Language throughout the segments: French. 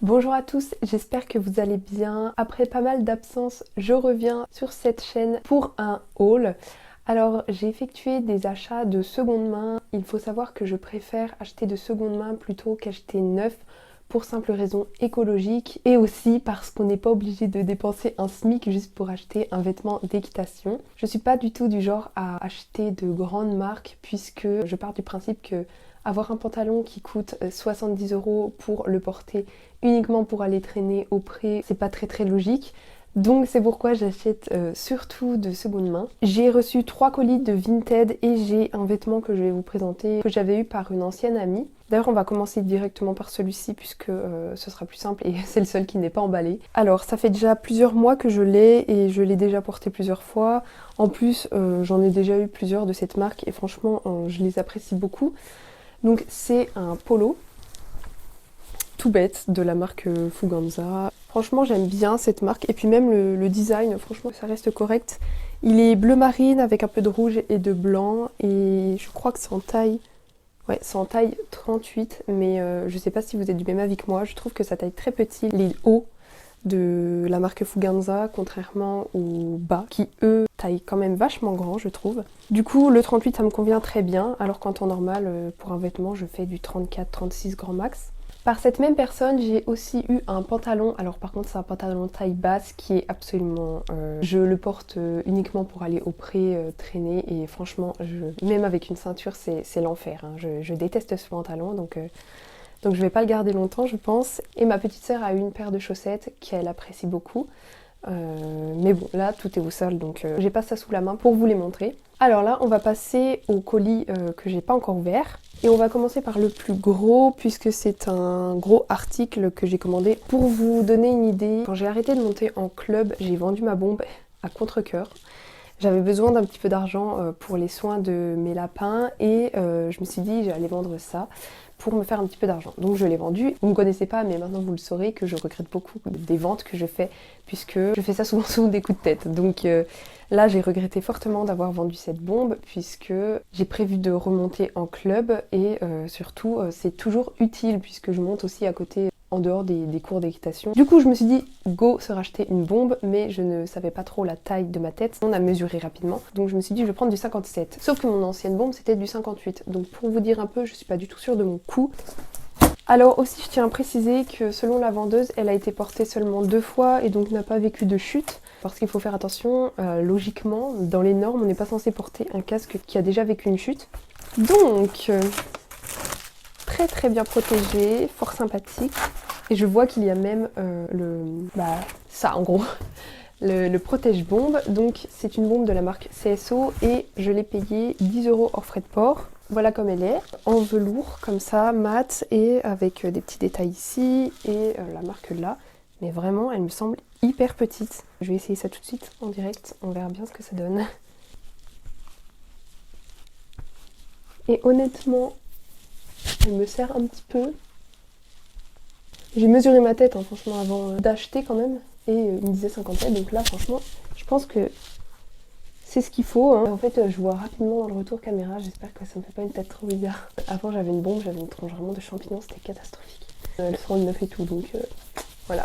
Bonjour à tous, j'espère que vous allez bien. Après pas mal d'absences, je reviens sur cette chaîne pour un haul. Alors j'ai effectué des achats de seconde main. Il faut savoir que je préfère acheter de seconde main plutôt qu'acheter neuf pour simple raison écologique et aussi parce qu'on n'est pas obligé de dépenser un SMIC juste pour acheter un vêtement d'équitation. Je suis pas du tout du genre à acheter de grandes marques puisque je pars du principe que avoir un pantalon qui coûte 70 € pour le porter uniquement pour aller traîner au pré, c'est pas très logique. Donc c'est pourquoi j'achète surtout de seconde main. J'ai reçu 3 colis de Vinted et j'ai un vêtement que je vais vous présenter que j'avais eu par une ancienne amie. D'ailleurs on va commencer directement par celui-ci puisque ce sera plus simple et c'est le seul qui n'est pas emballé. Alors ça fait déjà plusieurs mois que je l'ai et je l'ai déjà porté plusieurs fois. En plus j'en ai déjà eu plusieurs de cette marque et franchement je les apprécie beaucoup. Donc c'est un polo tout bête de la marque Fuganza. Franchement j'aime bien cette marque et puis même le design, franchement ça reste correct. Il est bleu marine avec un peu de rouge et de blanc et je crois que c'est en taille... Ouais, c'est en taille 38 mais je sais pas si vous êtes du même avis que moi. Je trouve que ça taille très petit les hauts de la marque Fuganza contrairement aux bas qui eux taillent quand même vachement grand je trouve. Du coup le 38 ça me convient très bien alors qu'en temps normal pour un vêtement je fais du 34-36 grand max. Par cette même personne, j'ai aussi eu un pantalon. Alors par contre, c'est un pantalon taille basse qui est absolument... je le porte uniquement pour aller au pré traîner et franchement, même avec une ceinture, c'est l'enfer. Hein. Je déteste ce pantalon, donc je vais pas le garder longtemps, je pense. Et ma petite sœur a eu une paire de chaussettes qu'elle apprécie beaucoup. Mais bon, là, tout est au sol, donc j'ai pas ça sous la main pour vous les montrer. Alors là, on va passer au colis que j'ai pas encore ouvert. Et on va commencer par le plus gros, puisque c'est un gros article que j'ai commandé. Pour vous donner une idée, quand j'ai arrêté de monter en club, j'ai vendu ma bombe à contre-cœur. J'avais besoin d'un petit peu d'argent pour les soins de mes lapins et je me suis dit j'allais vendre ça pour me faire un petit peu d'argent. Donc je l'ai vendu. Vous ne me connaissez pas mais maintenant vous le saurez que je regrette beaucoup des ventes que je fais puisque je fais ça souvent sous des coups de tête. Donc là j'ai regretté fortement d'avoir vendu cette bombe puisque j'ai prévu de remonter en club et surtout c'est toujours utile puisque je monte aussi à côté en dehors des cours d'équitation. Du coup je me suis dit go se racheter une bombe mais je ne savais pas trop la taille de ma tête. On a mesuré rapidement donc je me suis dit je vais prendre du 57. Sauf que mon ancienne bombe c'était du 58 donc pour vous dire un peu je suis pas du tout sûre de mon coût. Alors aussi je tiens à préciser que selon la vendeuse elle a été portée seulement 2 fois et donc n'a pas vécu de chute. Parce qu'il faut faire attention, logiquement dans les normes on n'est pas censé porter un casque qui a déjà vécu une chute. Donc très bien protégé, fort sympathique. Et je vois qu'il y a même ça en gros, le protège-bombe. Donc c'est une bombe de la marque CSO et je l'ai payée 10 € hors frais de port. Voilà comme elle est, en velours comme ça, mat et avec des petits détails ici et la marque là. Mais vraiment elle me semble hyper petite. Je vais essayer ça tout de suite en direct, on verra bien ce que ça donne. Et honnêtement, elle me sert un petit peu. J'ai mesuré ma tête franchement avant d'acheter quand même et il me disait 57 donc là franchement je pense que c'est ce qu'il faut. Hein. En fait je vois rapidement dans le retour caméra, j'espère que ça me fait pas une tête trop bizarre. Avant j'avais une bombe, j'avais une tronche vraiment de champignons, c'était catastrophique. Le 109 et tout donc voilà.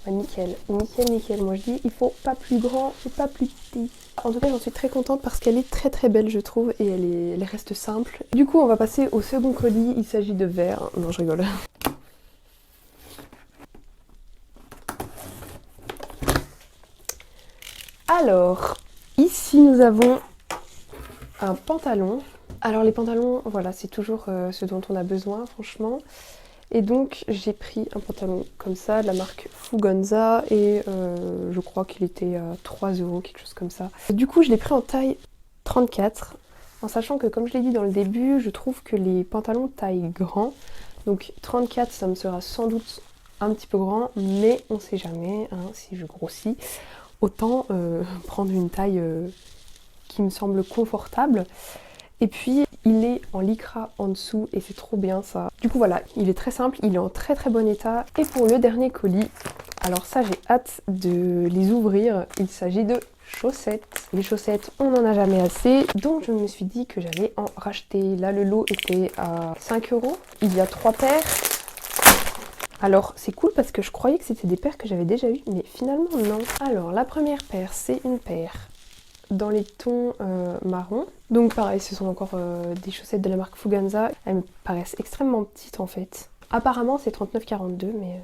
Bah, nickel, moi je dis il faut pas plus grand et pas plus petit. En tout cas j'en suis très contente parce qu'elle est très belle je trouve et elle reste simple. Du coup on va passer au second colis, il s'agit de verre. Non je rigole. Alors, ici nous avons un pantalon. Alors les pantalons, voilà, c'est toujours ce dont on a besoin, franchement. Et donc j'ai pris un pantalon comme ça, de la marque Fuganza, et je crois qu'il était à 3 €, quelque chose comme ça. Du coup je l'ai pris en taille 34, en sachant que comme je l'ai dit dans le début, je trouve que les pantalons taille grand. Donc 34 ça me sera sans doute un petit peu grand, mais on sait jamais, hein, si je grossis. Autant prendre une taille qui me semble confortable. Et puis il est en lycra en dessous et c'est trop bien ça. Du coup voilà, il est très simple, il est en très bon état. Et pour le dernier colis, alors ça j'ai hâte de les ouvrir. Il s'agit de chaussettes. Les chaussettes, on n'en a jamais assez. Donc je me suis dit que j'allais en racheter. Là le lot était à 5 €. Il y a 3 paires. Alors c'est cool parce que je croyais que c'était des paires que j'avais déjà eues, mais finalement non. Alors la première paire, c'est une paire dans les tons marron. Donc pareil, ce sont encore des chaussettes de la marque Fuganza. Elles me paraissent extrêmement petites en fait. Apparemment c'est 39,42 mais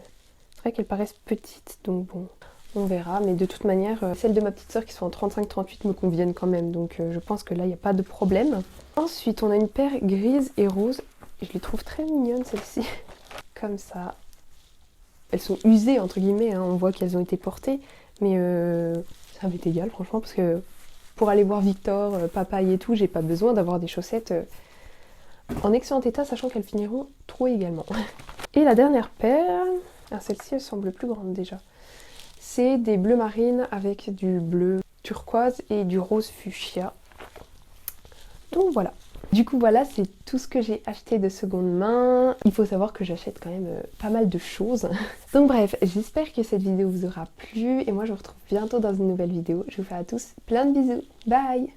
c'est vrai qu'elles paraissent petites, donc bon, on verra. Mais de toute manière, celles de ma petite soeur qui sont en 35-38 me conviennent quand même, donc je pense que là il n'y a pas de problème. Ensuite on a une paire grise et rose. Je les trouve très mignonnes celles-ci. Comme ça. Elles sont usées entre guillemets, hein. On voit qu'elles ont été portées, mais ça m'est égal franchement parce que pour aller voir Victor, Papaye et tout, j'ai pas besoin d'avoir des chaussettes en excellent état, sachant qu'elles finiront trop également. Et la dernière paire, celle-ci elle semble plus grande déjà, c'est des bleus marines avec du bleu turquoise et du rose fuchsia. Donc voilà. Du coup voilà, c'est tout ce que j'ai acheté de seconde main. Il faut savoir que j'achète quand même pas mal de choses. Donc bref, j'espère que cette vidéo vous aura plu et moi je vous retrouve bientôt dans une nouvelle vidéo. Je vous fais à tous plein de bisous. Bye!